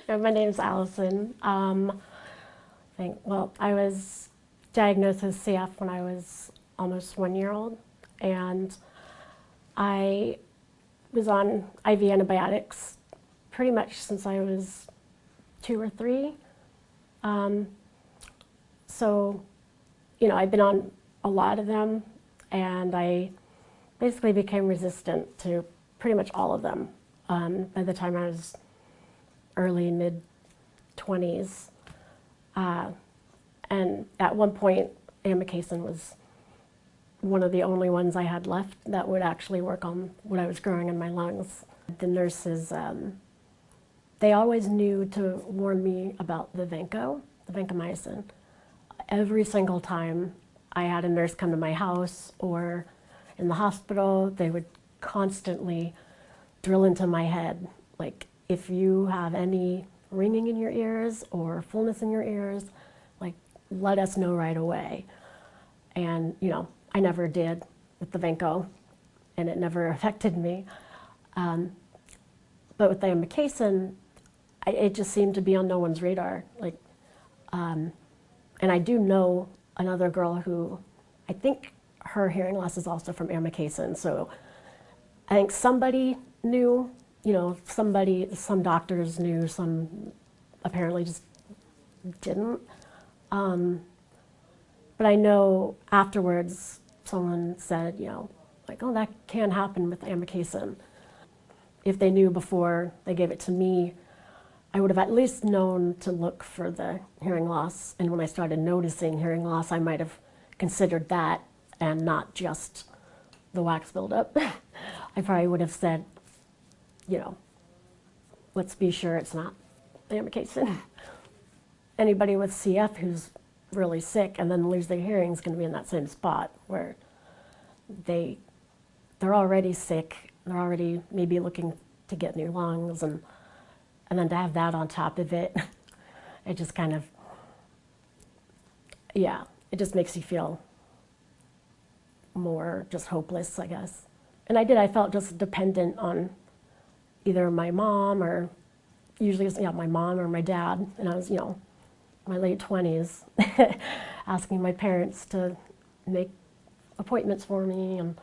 Yeah, my name's Allison. I was diagnosed with CF when I was almost 1 year old, and I was on IV antibiotics pretty much since I was 2 or 3. Um, so, I've been on a lot of them, and I basically became resistant to pretty much all of them by the time I was early, mid-20s. And at one point, amikacin was one of the only ones I had left that would actually work on what I was growing in my lungs. The nurses, they always knew to warn me about the vancomycin. Every single time I had a nurse come to my house or in the hospital, they would constantly drill into my head, like, if you have any ringing in your ears or fullness in your ears, like, let us know right away. And, I never did with the Vanco, and it never affected me. But with the amikacin, it just seemed to be on no one's radar. And I do know another girl who, I think her hearing loss is also from amikacin. So I think somebody knew, some doctors knew, some apparently just didn't. But I know afterwards someone said, oh, that can happen with amikacin. If they knew before they gave it to me, I would have at least known to look for the hearing loss. And when I started noticing hearing loss, I might have considered that and not just the wax buildup. I probably would have said, let's be sure it's not amikacin. Anybody with CF who's really sick and then lose their hearing is going to be in that same spot where they're already sick, they're already maybe looking to get new lungs, and then to have that on top of it, it just kind of, it just makes you feel more just hopeless, I guess. And I felt just dependent on either my mom or usually my mom or my dad, and I was, my late 20s, asking my parents to make appointments for me and,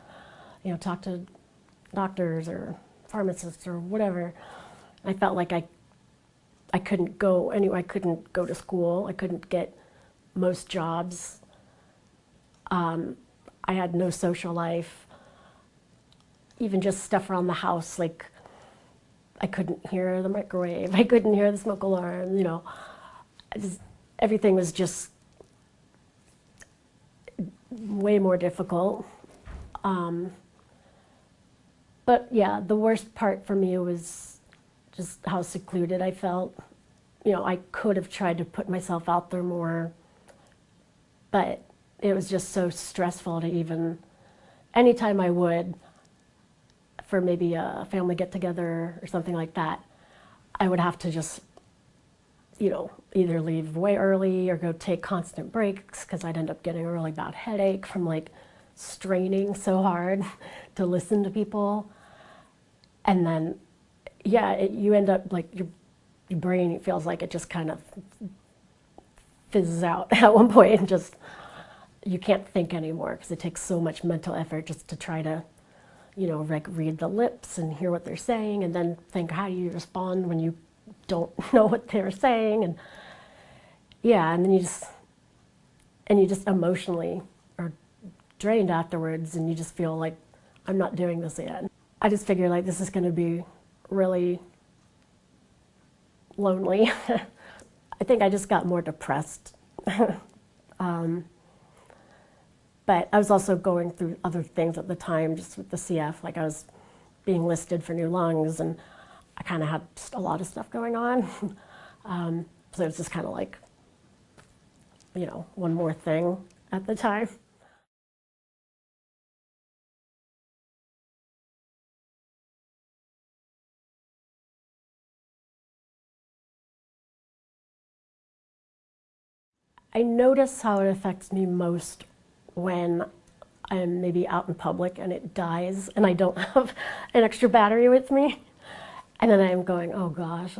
talk to doctors or pharmacists or whatever. I felt like I couldn't go anywhere. I couldn't go to school. I couldn't get most jobs. I had no social life. Even just stuff around the house, like I couldn't hear the microwave. I couldn't hear the smoke alarm, everything was just way more difficult. But yeah, the worst part for me was just how secluded I felt. I could have tried to put myself out there more, but it was just so stressful to even, anytime I would, for maybe a family get-together or something like that, I would have to just, either leave way early or go take constant breaks because I'd end up getting a really bad headache from straining so hard to listen to people. And then, you end up your brain, it feels like it just kind of fizzes out at one point and just, you can't think anymore because it takes so much mental effort just to try to, read the lips and hear what they're saying and then think, how do you respond when you don't know what they're saying? And and then you just emotionally are drained afterwards, and you just feel like, I'm not doing this again. I just figured this is going to be really lonely. I think I just got more depressed. But I was also going through other things at the time, just with the CF. I was being listed for new lungs, and I kind of had just a lot of stuff going on. So it was just kind of one more thing at the time. I notice how it affects me most when I'm maybe out in public and it dies and I don't have an extra battery with me. And then I'm going, oh gosh,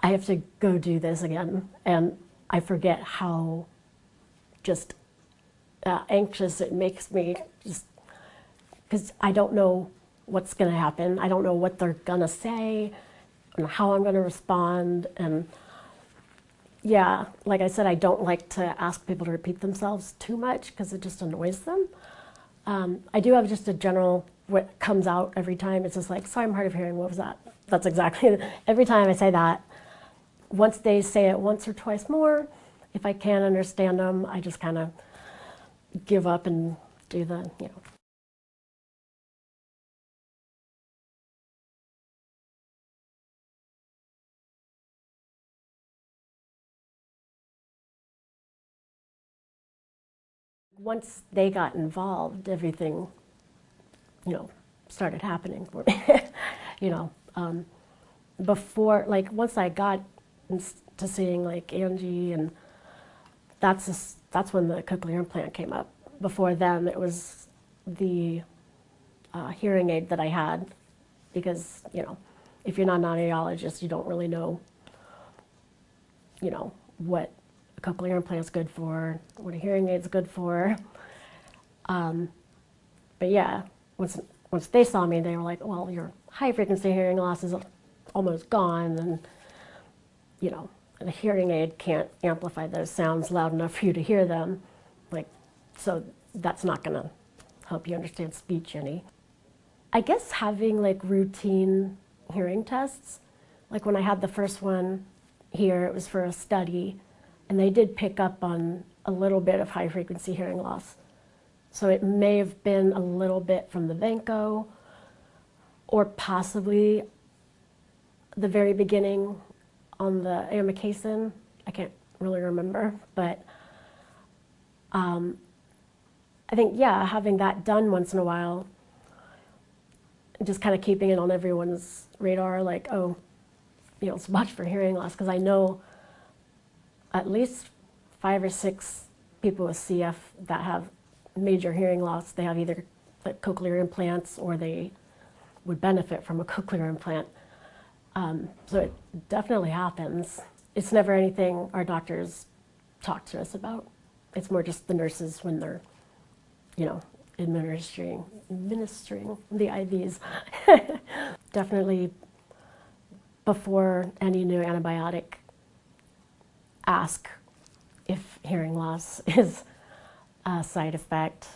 I have to go do this again, and I forget how just anxious it makes me, just because I don't know what's going to happen. I don't know what they're going to say and how I'm going to respond. And yeah, like I said, I don't like to ask people to repeat themselves too much because it just annoys them. I do have just a general, what comes out every time, it's just like, sorry, I'm hard of hearing, what was that? That's exactly, every time I say that. Once they say it once or twice more, if I can't understand them, I just kind of give up and do the, you know. Once they got involved, everything, you know, started happening for me. You know, before, like, once I got to seeing like Angie, and that's when the cochlear implant came up. Before then, it was the hearing aid that I had, because, you know, if you're not an audiologist, you don't really know, you know, what a cochlear implant is good for, what a hearing aid is good for. But yeah, once they saw me, they were like, well, your high frequency hearing loss is almost gone, and, you know, a hearing aid can't amplify those sounds loud enough for you to hear them. Like, so that's not going to help you understand speech any. I guess having like routine hearing tests, like when I had the first one here, it was for a study, and they did pick up on a little bit of high frequency hearing loss. So it may have been a little bit from the Venco, or possibly the very beginning on the amikacin. I can't really remember, but I think, yeah, having that done once in a while, just kind of keeping it on everyone's radar, like, oh, you know, watch for hearing loss, because I know at least 5 or 6 people with CF that have major hearing loss. They have either like cochlear implants, or they would benefit from a cochlear implant. So it definitely happens. It's never anything our doctors talk to us about. It's more just the nurses when they're, you know, administering the IVs. Definitely before any new antibiotic, ask if hearing loss is a side effect.